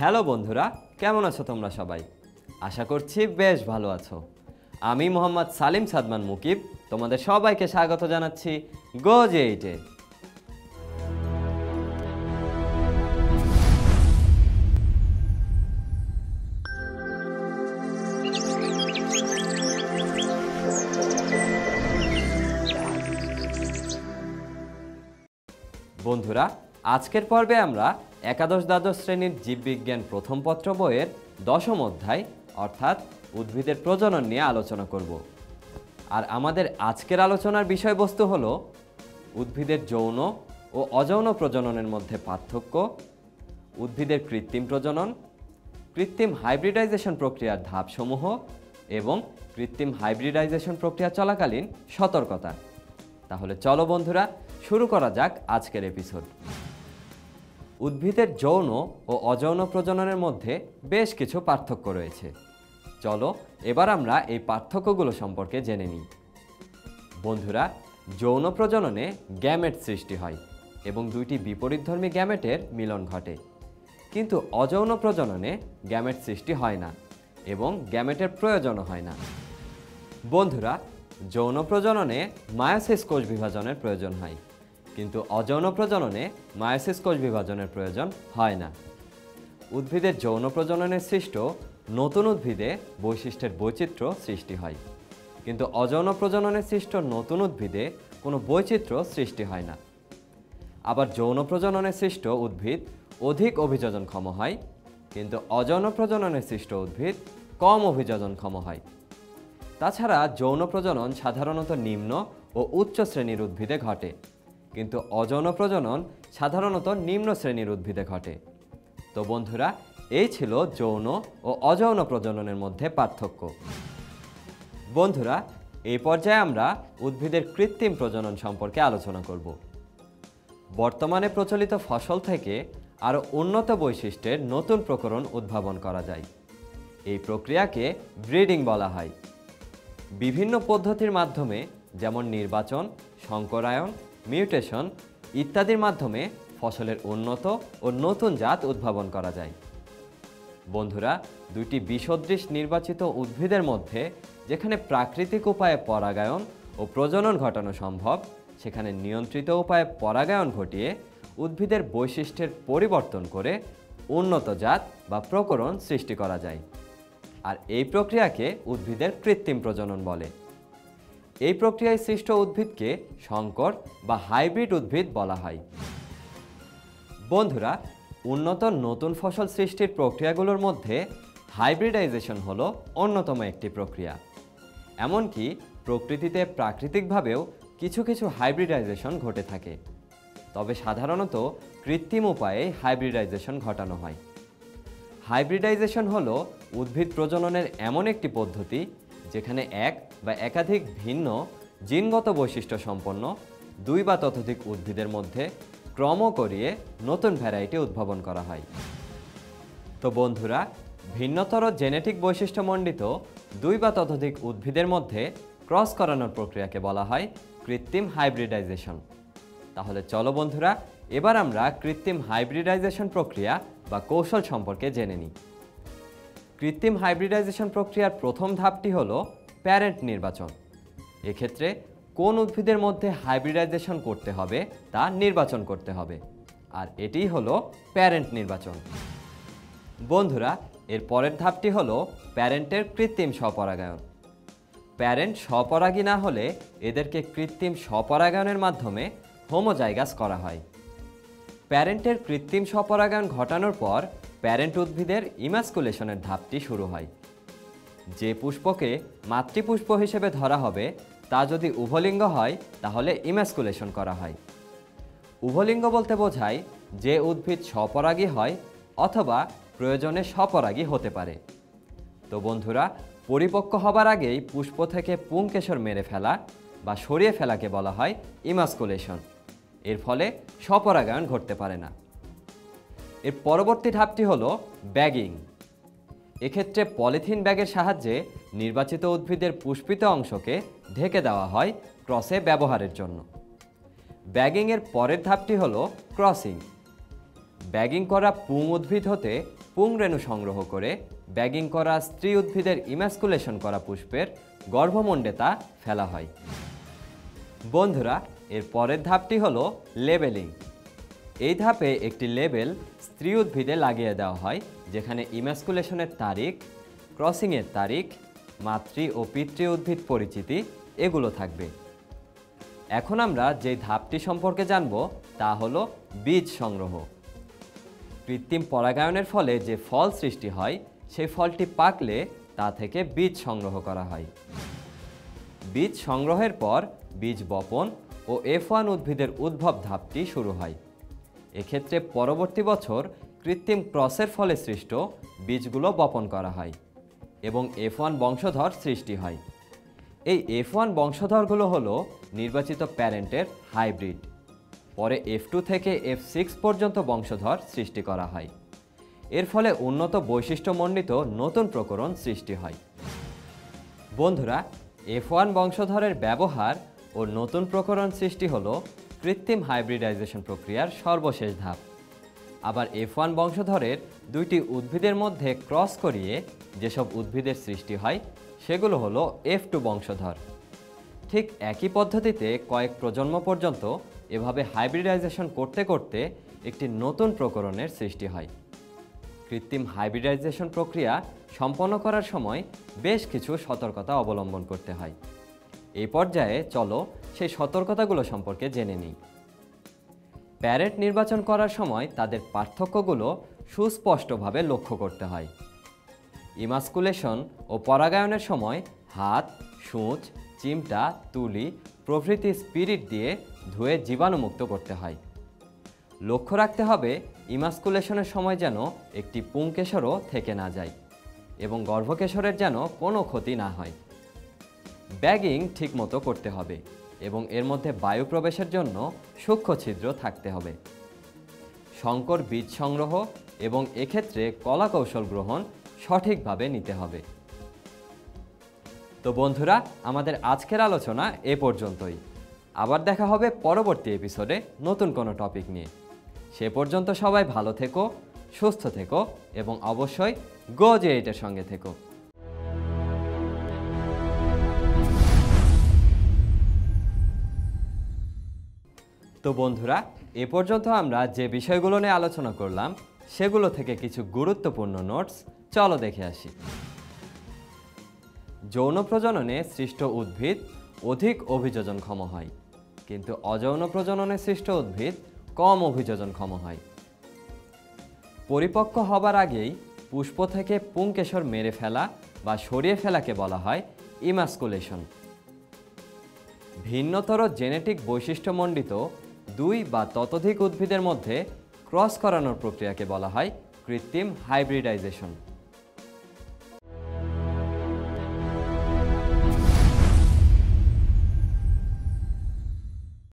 Hello বন্ধুরা, কেমন আছো তোমরা সবাই? আশা করছি বেশ ভালো আছো। আমি মোহাম্মদ সালিম সাদমান মুকিব তোমাদের সবাইকে স্বাগত জানাচ্ছি গো জে8-এ। বন্ধুরা, আজকের পর্বে আমরা একাদশ দ্বাদশ শ্রেণীর জীববিজ্ঞান প্রথম পত্র বইয়ের 10ম অধ্যায় অর্থাৎ উদ্ভিদের প্রজনন নিয়ে আলোচনা করব। আর আমাদের আজকের আলোচনার বিষয়বস্তু হলো উদ্ভিদের যৌন ও অযৌন প্রজননের মধ্যে পার্থক্য, উদ্ভিদের কৃত্রিম প্রজনন, কৃত্রিম হাইব্রিডাইজেশন প্রক্রিয়ার ধাপসমূহ এবং কৃত্রিম হাইব্রিডাইজেশন প্রক্রিয়া চলাকালীন সতর্কতা। তাহলে চলো বন্ধুরা, শুরু করা যাক আজকের এপিসোড। উদ্ভিদের যৌন ও অযৌন প্রজননের মধ্যে বেশ কিছু পার্থক্য রয়েছে। চলো এবার আমরা এই পার্থক্যগুলো সম্পর্কে জেনে নিই। বন্ধুরা, যৌন প্রজননে গ্যামেট সৃষ্টি হয় এবং দুইটি বিপরীতধর্মী গ্যামেটের মিলন ঘটে, কিন্তু অযৌন প্রজননে গ্যামেট সৃষ্টি হয় না এবং গ্যামেটের প্রয়োজনও হয় না। বন্ধুরা, যৌন প্রজননে মায়োসিস কোষ বিভাজনের প্রয়োজন হয়, কিন্তু অযৌন প্রজননে মায়োসিস কোষ বিভাজনের প্রয়োজন হয় না। উদ্ভিদের যৌন প্রজননে সৃষ্ট নতুন উদ্ভিদে বৈশিষ্ট্যের বৈচিত্র্য সৃষ্টি হয়, কিন্তু অযৌন প্রজননে সৃষ্ট নতুন উদ্ভিদে কোনো বৈচিত্র্য সৃষ্টি হয় না। আবার যৌন প্রজননে সৃষ্ট উদ্ভিদ অধিক অভিযোজনক্ষম হয়, কিন্তু অযৌন প্রজননে সৃষ্ট উদ্ভিদ কম অভিযোজনক্ষম হয়। তাছাড়া যৌন প্রজনন সাধারণত নিম্ন ও উচ্চ শ্রেণীর উদ্ভিদে ঘটে, কিন্তু অযৌন প্রজনন সাধারণত নিম্ন শ্রেণীর উদ্ভিদে ঘটে। তো বন্ধুরা, এই ছিল যৌন ও অযৌন প্রজননের মধ্যে পার্থক্য। বন্ধুরা, এই পর্যায়ে আমরা উদ্ভিদের কৃত্রিম প্রজনন সম্পর্কে আলোচনা করব। বর্তমানে প্রচলিত ফসল থেকে আরও উন্নত বৈশিষ্ট্যের নতুন প্রকরণ উদ্ভাবন করা যায়। এই প্রক্রিয়াকে ব্রিডিং বলা হয়। বিভিন্ন পদ্ধতির মাধ্যমে, যেমন নির্বাচন, সংকরায়ন, মিউটেশন ইত্যাদির মাধ্যমে ফসলের উন্নত ও নতুন জাত উদ্ভাবন করা যায়। বন্ধুরা, দুইটি বিসদৃশ নির্বাচিত উদ্ভিদের মধ্যে যেখানে প্রাকৃতিক উপায়ে পরাগায়ন ও প্রজনন ঘটানো সম্ভব, সেখানে নিয়ন্ত্রিত উপায়ে পরাগায়ন ঘটিয়ে উদ্ভিদের বৈশিষ্ট্যের পরিবর্তন করে উন্নত জাত বা প্রকরণ সৃষ্টি করা যায়। আর এই প্রক্রিয়াকে উদ্ভিদের কৃত্রিম প্রজনন বলে। এই প্রক্রিয়ায় সৃষ্ট উদ্ভিদকে সংকর বা হাইব্রিড উদ্ভিদ বলা হয়। বন্ধুরা, উন্নত নতুন ফসল সৃষ্টির প্রক্রিয়াগুলোর মধ্যে হাইব্রিডাইজেশন হলো অন্যতম একটি প্রক্রিয়া। এমনকি প্রকৃতিতে প্রাকৃতিকভাবেও কিছু কিছু হাইব্রিডাইজেশন ঘটে থাকে, তবে সাধারণত কৃত্রিম উপায়ে হাইব্রিডাইজেশন ঘটানো হয়। হাইব্রিডাইজেশন হলো উদ্ভিদ প্রজননের এমন একটি পদ্ধতি যেখানে এক বা একাধিক ভিন্ন জিনগত বৈশিষ্ট্য সম্পন্ন দুই বা ততোধিক উদ্ভিদের মধ্যে ক্রম করিয়ে নতুন ভ্যারাইটি উদ্ভাবন করা হয়। তো বন্ধুরা, ভিন্নতর জেনেটিক বৈশিষ্ট্যমণ্ডিত দুই বা ততোধিক উদ্ভিদের মধ্যে ক্রস করানোর প্রক্রিয়াকে বলা হয় কৃত্রিম হাইব্রিডাইজেশন। তাহলে চলো বন্ধুরা, এবার আমরা কৃত্রিম হাইব্রিডাইজেশন প্রক্রিয়া বা কৌশল সম্পর্কে জেনে নিই। কৃত্রিম হাইব্রিডাইজেশন প্রক্রিয়ার প্রথম ধাপটি হলো প্যারেন্ট নির্বাচন। এক্ষেত্রে কোন উদ্ভিদের মধ্যে হাইব্রিডাইজেশন করতে হবে তা নির্বাচন করতে হবে, আর এটিই হলো প্যারেন্ট নির্বাচন। বন্ধুরা, এর পরের ধাপটি হলো প্যারেন্টের কৃত্রিম স্বপরাগায়ন। প্যারেন্ট স্বপরাগী না হলে এদেরকে কৃত্রিম স্বপরাগায়নের মাধ্যমে হোমোজাইগাস করা হয়। প্যারেন্টের কৃত্রিম স্বপরাগায়ন ঘটানোর পর প্যারেন্ট উদ্ভিদের ইমাস্কুলেশনের ধাপটি শুরু হয়। যে পুষ্পকে মাতৃপুষ্প হিসেবে ধরা হবে তা যদি উভলিঙ্গ হয় তাহলে ইমাস্কুলেশন করা হয়। উভলিঙ্গ বলতে বোঝায় যে উদ্ভিদ স্বপরাগী হয় অথবা প্রয়োজনে স্বপরাগী হতে পারে। তো বন্ধুরা, পরিপক্ক হবার আগেই পুষ্প থেকে পুংকেশর মেরে ফেলা বা সরিয়ে ফেলাকে বলা হয় ইমাস্কুলেশন। এর ফলে স্বপরাগায়ন ঘটতে পারে না। এর পরবর্তী ধাপটি হলো ব্যাগিং। এক্ষেত্রে পলিথিন ব্যাগের সাহায্যে নির্বাচিত উদ্ভিদের পুষ্পিত অংশকে ঢেকে দেওয়া হয় ক্রসে ব্যবহারের জন্য। ব্যাগিংয়ের পরের ধাপটি হলো ক্রসিং। ব্যাগিং করা পুং উদ্ভিদ হতে পুংরেণু সংগ্রহ করে ব্যাগিং করা স্ত্রী উদ্ভিদের ইমাস্কুলেশন করা পুষ্পের গর্ভমণ্ডে তা ফেলা হয়। বন্ধুরা, এর পরের ধাপটি হলো লেবেলিং। এই ধাপে একটি লেবেল স্ত্রী উদ্ভিদে লাগিয়ে দেওয়া হয়, যেখানে ইমাস্কুলেশনের তারিখ, ক্রসিংয়ের তারিখ, মাতৃ ও পিতৃ উদ্ভিদ পরিচিতি এগুলো থাকবে। এখন আমরা যে ধাপটি সম্পর্কে জানব তা হলো বীজ সংগ্রহ। কৃত্রিম পরাগায়নের ফলে যে ফল সৃষ্টি হয় সেই ফলটি পাকলে তা থেকে বীজ সংগ্রহ করা হয়। বীজ সংগ্রহের পর বীজ বপন ও F1 উদ্ভিদের উদ্ভব ধাপটি শুরু হয়। এক্ষেত্রে পরবর্তী বছর কৃত্রিম ক্রসের ফলে সৃষ্ট বীজগুলো বপন করা হয় এবং F1 বংশধর সৃষ্টি হয়। এই F1 বংশধরগুলো হলো নির্বাচিত প্যারেন্টের হাইব্রিড। পরে F2 থেকে F6 পর্যন্ত বংশধর সৃষ্টি করা হয়। এর ফলে উন্নত বৈশিষ্ট্যমণ্ডিত নতুন প্রকরণ সৃষ্টি হয়। বন্ধুরা, F1 বংশধরের ব্যবহার ও নতুন প্রকরণ সৃষ্টি হলো কৃত্রিম হাইব্রিডাইজেশন প্রক্রিয়ার সর্বশেষ ধাপ। আবার F1 বংশধরের দুইটি উদ্ভিদের মধ্যে ক্রস করিয়ে যেসব উদ্ভিদের সৃষ্টি হয় সেগুলো হলো F2 বংশধর। ঠিক একই পদ্ধতিতে কয়েক প্রজন্ম পর্যন্ত এভাবে হাইব্রিডাইজেশন করতে করতে একটি নতুন প্রকরণের সৃষ্টি হয়। কৃত্রিম হাইব্রিডাইজেশন প্রক্রিয়া সম্পন্ন করার সময় বেশ কিছু সতর্কতা অবলম্বন করতে হয়। এই পর্যায়ে চলো সেই সতর্কতাগুলো সম্পর্কে জেনে নিই। প্যারেন্ট নির্বাচন করার সময় তাদের পার্থক্যগুলো সুস্পষ্টভাবে লক্ষ্য করতে হয়। ইমাস্কুলেশন ও পরাগায়নের সময় হাত, সূঁচ, চিমটা, তুলি প্রভৃতি স্পিরিট দিয়ে ধুয়ে জীবাণুমুক্ত করতে হয়। লক্ষ্য রাখতে হবে ইমাস্কুলেশনের সময় যেন একটি পুংকেশরও থেকে না যায় এবং গর্ভকেশরের যেন কোনো ক্ষতি না হয়। ব্যাগিং ঠিকমতো করতে হবে এবং এর মধ্যে বায়ু প্রবেশের জন্য সূক্ষ্ম ছিদ্র থাকতে হবে। সংকর বীজ সংগ্রহ এবং এক্ষেত্রে কলা কৌশল গ্রহণ সঠিকভাবে নিতে হবে। তো বন্ধুরা, আমাদের আজকের আলোচনা এ পর্যন্তই। আবার দেখা হবে পরবর্তী এপিসোডে নতুন কোনো টপিক নিয়ে। সে পর্যন্ত সবাই ভালো থেকো, সুস্থ থেকো এবং অবশ্যই GoJ8-এর সঙ্গে থেকো। তো বন্ধুরা, এ পর্যন্ত আমরা যে বিষয়গুলো নিয়ে আলোচনা করলাম সেগুলো থেকে কিছু গুরুত্বপূর্ণ নোটস চলো দেখে আসি। যৌন প্রজননে সৃষ্ট উদ্ভিদ অধিক অভিযোজনক্ষম হয়, কিন্তু অযৌন প্রজননে সৃষ্ট উদ্ভিদ কম অভিযোজনক্ষম হয়। পরিপক্ক হবার আগেই পুষ্প থেকে পুংকেশর মেরে ফেলা বা সরিয়ে ফেলাকে বলা হয় ইমাস্কুলেশন। ভিন্নতর জেনেটিক বৈশিষ্ট্যমণ্ডিত দুই বা ততোধিক উদ্ভিদের মধ্যে ক্রস করানোর প্রক্রিয়াকে বলা হয় কৃত্রিম হাইব্রিডাইজেশন।